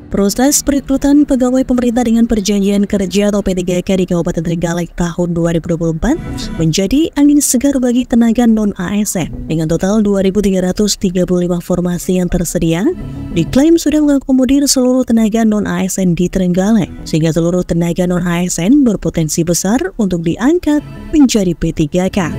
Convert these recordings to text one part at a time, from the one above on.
Proses perekrutan pegawai pemerintah dengan perjanjian kerja atau P3K di Kabupaten Trenggalek tahun 2024 menjadi angin segar bagi tenaga non-ASN. Dengan total 2.335 formasi yang tersedia, diklaim sudah mengakomodir seluruh tenaga non-ASN di Trenggalek, sehingga seluruh tenaga non-ASN berpotensi besar untuk diangkat menjadi P3K.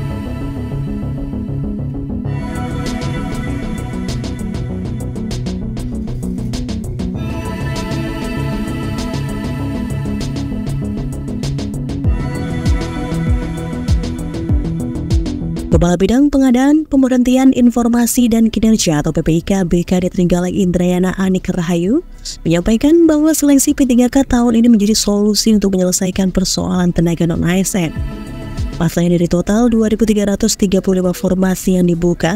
Kepala Bidang Pengadaan, Pemberhentian Informasi dan Kinerja atau PPIK BKD Trenggalek Indrayana Anik Rahayu menyampaikan bahwa seleksi P3K tahun ini menjadi solusi untuk menyelesaikan persoalan tenaga non-ASN. Pasalnya dari total 2.335 formasi yang dibuka,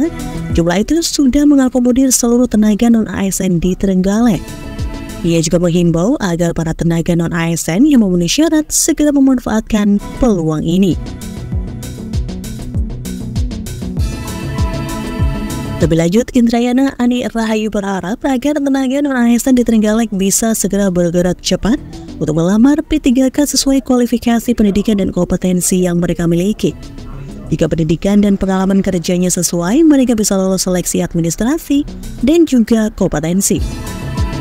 jumlah itu sudah mengakomodir seluruh tenaga non-ASN di Trenggalek. Ia juga menghimbau agar para tenaga non-ASN yang memenuhi syarat segera memanfaatkan peluang ini. Lebih lanjut, Indrayana Ani Rahayu berharap agar tenaga non-ASN di Trenggalek bisa segera bergerak cepat untuk melamar P3K sesuai kualifikasi pendidikan dan kompetensi yang mereka miliki. Jika pendidikan dan pengalaman kerjanya sesuai, mereka bisa lolos seleksi administrasi dan juga kompetensi.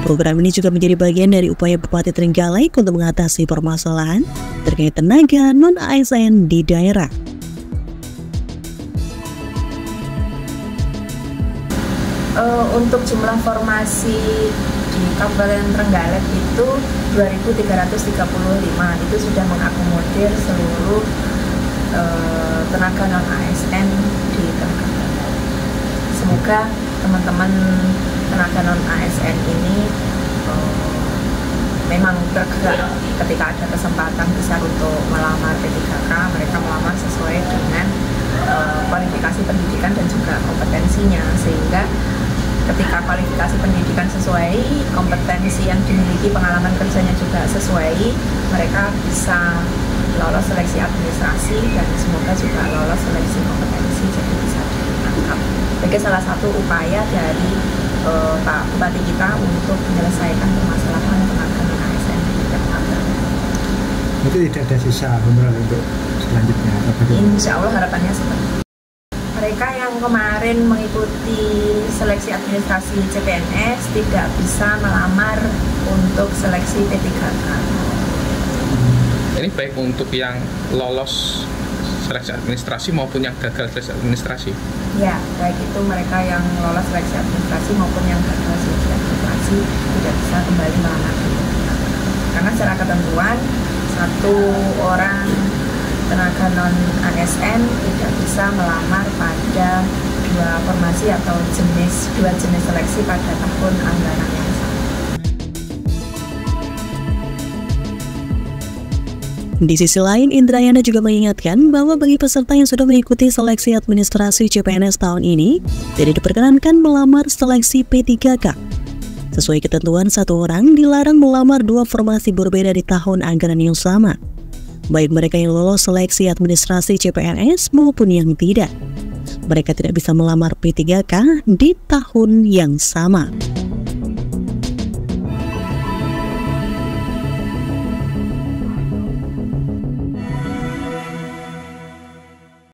Program ini juga menjadi bagian dari upaya Bupati Trenggalek untuk mengatasi permasalahan terkait tenaga non-ASN di daerah. Untuk jumlah formasi di Kabupaten Trenggalek itu 2.335, itu sudah mengakomodir seluruh tenaga non-ASN di Trenggalek. Semoga teman-teman tenaga non-ASN ini memang bergerak ketika ada kesempatan besar untuk melamar P3K, mereka melamar sesuai dengan kualifikasi pendidikan dan juga kompetensinya, sehingga ketika kualifikasi pendidikan sesuai, kompetensi yang dimiliki, pengalaman kerjanya juga sesuai, mereka bisa lolos seleksi administrasi dan semoga juga lolos seleksi kompetensi, jadi bisa diangkat sebagai salah satu upaya dari Pak Bupati kita untuk menyelesaikan permasalahan tenaga non-ASN di Trenggalek. Itu tidak ada sisa beneran untuk selanjutnya? Insya Allah harapannya seperti itu. Mereka yang kemarin mengikuti seleksi administrasi CPNS tidak bisa melamar untuk seleksi P3K. Ini baik untuk yang lolos seleksi administrasi maupun yang gagal seleksi administrasi? Ya, baik itu mereka yang lolos seleksi administrasi maupun yang gagal seleksi administrasi tidak bisa kembali melamar. Karena secara ketentuan, satu orang tenaga non-ASN tidak bisa melamar pada dua formasi atau dua jenis seleksi pada tahun anggaran yang sama. Di sisi lain, Indrayana juga mengingatkan bahwa bagi peserta yang sudah mengikuti seleksi administrasi CPNS tahun ini, tidak diperkenankan melamar seleksi P3K. Sesuai ketentuan, satu orang dilarang melamar dua formasi berbeda di tahun anggaran yang sama, baik mereka yang lolos seleksi administrasi CPNS maupun yang tidak. Mereka tidak bisa melamar P3K di tahun yang sama.